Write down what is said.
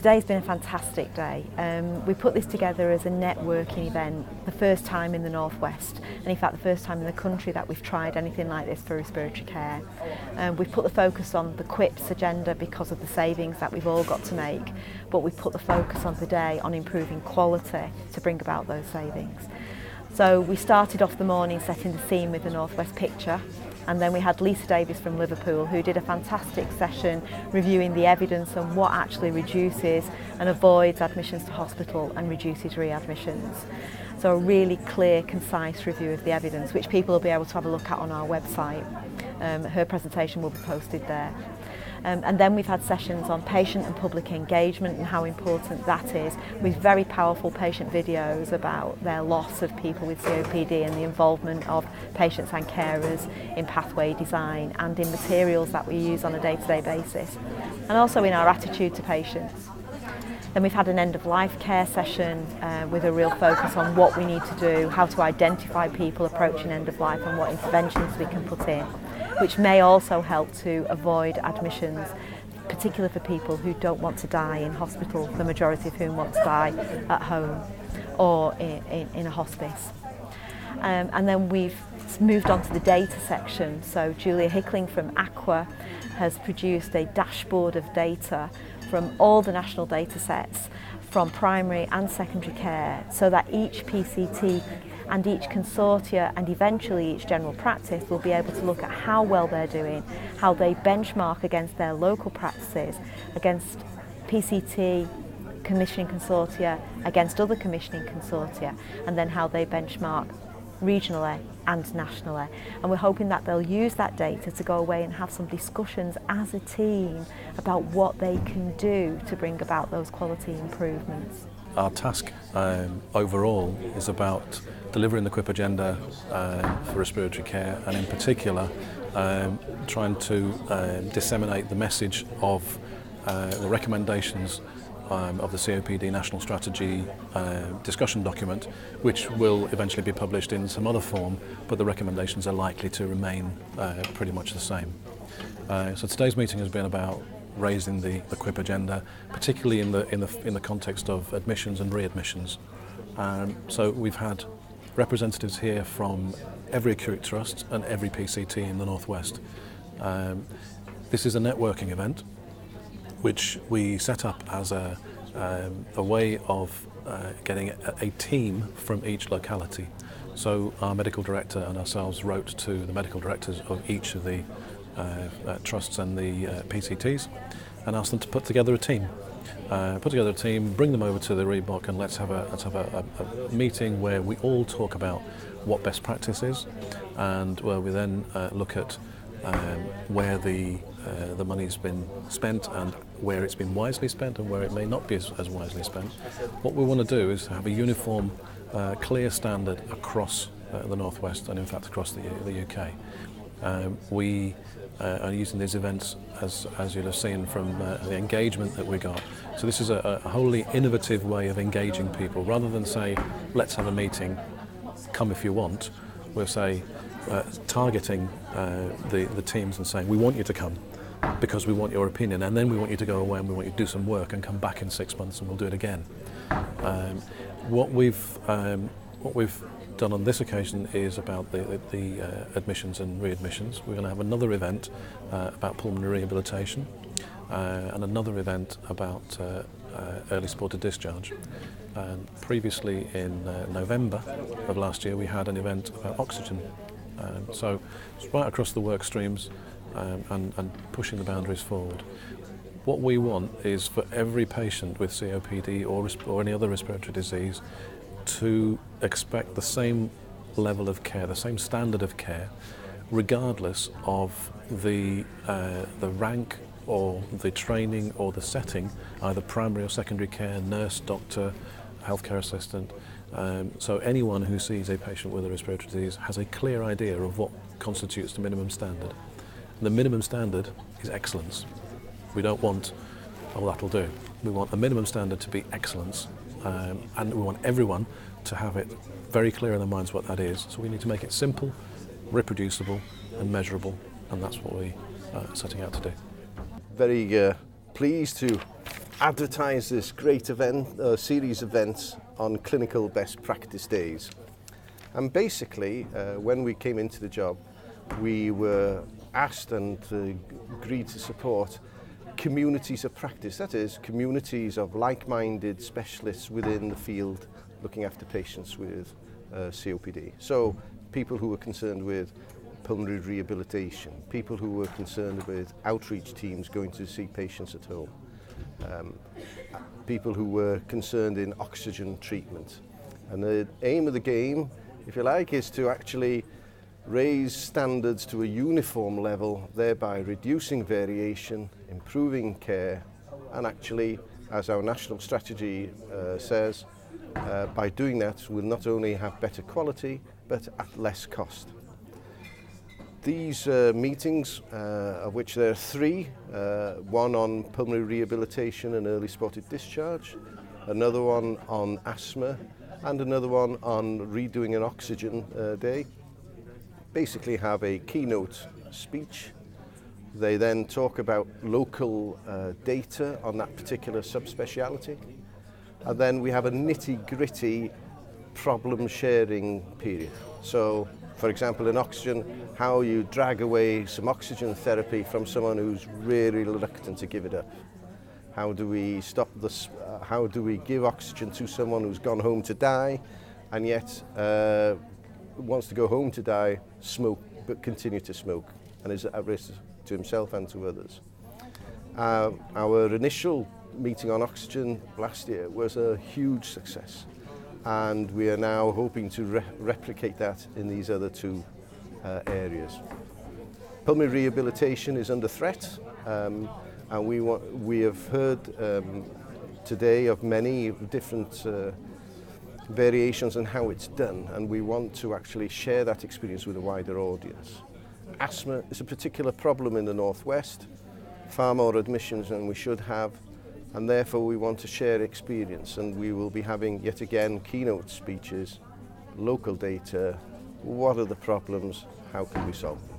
Today's been a fantastic day. We put this together as a networking event, the first time in the Northwest, and in fact the first time in the country that we've tried anything like this for respiratory care. We've put the focus on the QIPP's agenda because of the savings that we've all got to make, but we've put the focus on today on improving quality to bring about those savings. So we started off the morning setting the scene with the Northwest picture, and then we had Lisa Davis from Liverpool who did a fantastic session reviewing the evidence on what actually reduces and avoids admissions to hospital and reduces readmissions. So a really clear, concise review of the evidence, which people will be able to have a look at on our website. Her presentation will be posted there. And then we've had sessions on patient and public engagement and how important that is, with very powerful patient videos about their loss of people with COPD and the involvement of patients and carers in pathway design and in materials that we use on a day-to-day basis, and also in our attitude to patients. Then we've had an end-of-life care session with a real focus on what we need to do, how to identify people approaching end-of-life and what interventions we can put in, which may also help to avoid admissions, particularly for people who don't want to die in hospital, the majority of whom want to die at home or in a hospice. And then we've moved on to the data section. So Julia Hickling from Aqua has produced a dashboard of data from all the national data sets from primary and secondary care, so that each PCT and each consortia and eventually each general practice will be able to look at how well they're doing, how they benchmark against their local practices, against PCT commissioning consortia, against other commissioning consortia, and then how they benchmark regionally and nationally. And we're hoping that they'll use that data to go away and have some discussions as a team about what they can do to bring about those quality improvements. Our task overall is about delivering the QIPP agenda for respiratory care, and in particular trying to disseminate the message of the recommendations of the COPD National Strategy discussion document, which will eventually be published in some other form, but the recommendations are likely to remain pretty much the same. So today's meeting has been about raising the QIPP agenda, particularly in the context of admissions and readmissions. So we've had representatives here from every acute trust and every PCT in the Northwest. This is a networking event which we set up as a way of getting a team from each locality. So our medical director and ourselves wrote to the medical directors of each of the trusts and the PCTs and asked them to put together a team. Bring them over to the Reebok, and let's have a meeting where we all talk about what best practice is, and where we then look at where the money's been spent and where it's been wisely spent and where it may not be as wisely spent. What we want to do is have a uniform, clear standard across the Northwest and in fact across the UK. We are using these events, as you'll have seen from the engagement that we got. So this is a wholly innovative way of engaging people. Rather than say, let's have a meeting, come if you want, we'll say, targeting the teams and saying, we want you to come because we want your opinion, and then we want you to go away and we want you to do some work and come back in 6 months and we'll do it again. What we've done on this occasion is about the admissions and readmissions. We're going to have another event about pulmonary rehabilitation and another event about early supported discharge. And previously in November of last year we had an event about oxygen. So it's right across the work streams and pushing the boundaries forward. What we want is for every patient with COPD or any other respiratory disease to expect the same level of care, the same standard of care, regardless of the rank or the training or the setting, either primary or secondary care, nurse, doctor, healthcare assistant. So anyone who sees a patient with a respiratory disease has a clear idea of what constitutes the minimum standard. The minimum standard is excellence. We don't want, oh, that'll do. We want the minimum standard to be excellence, and we want everyone to have it very clear in their minds what that is. So we need to make it simple, reproducible and measurable, and that's what we are setting out to do. Very pleased to advertised this great event, series of events on clinical best practice days. And basically, when we came into the job, we were asked and agreed to support communities of practice, that is, communities of like-minded specialists within the field looking after patients with COPD. So people who were concerned with pulmonary rehabilitation, people who were concerned with outreach teams going to see patients at home, people who were concerned in oxygen treatment. And the aim of the game, if you like, is to actually raise standards to a uniform level, thereby reducing variation, improving care, and actually, as our national strategy says, by doing that we'll not only have better quality but at less cost. These meetings, of which there are three, one on pulmonary rehabilitation and early spotted discharge, another one on asthma, and another one on redoing an oxygen day, basically have a keynote speech. They then talk about local data on that particular subspeciality. And then we have a nitty-gritty problem sharing period. So, for example, in oxygen, how you drag away some oxygen therapy from someone who's really reluctant to give it up. How do we stop this? How do we give oxygen to someone who's gone home to die and yet wants to go home to die, smoke, but continue to smoke, and is at risk to himself and to others. Our initial meeting on oxygen last year was a huge success, and we are now hoping to replicate that in these other two areas. Pulmonary rehabilitation is under threat, and we have heard today of many different variations on how it's done, and we want to actually share that experience with a wider audience. Asthma is a particular problem in the Northwest, far more admissions than we should have, and therefore we want to share experience, and we will be having yet again keynote speeches, local data, what are the problems, how can we solve them.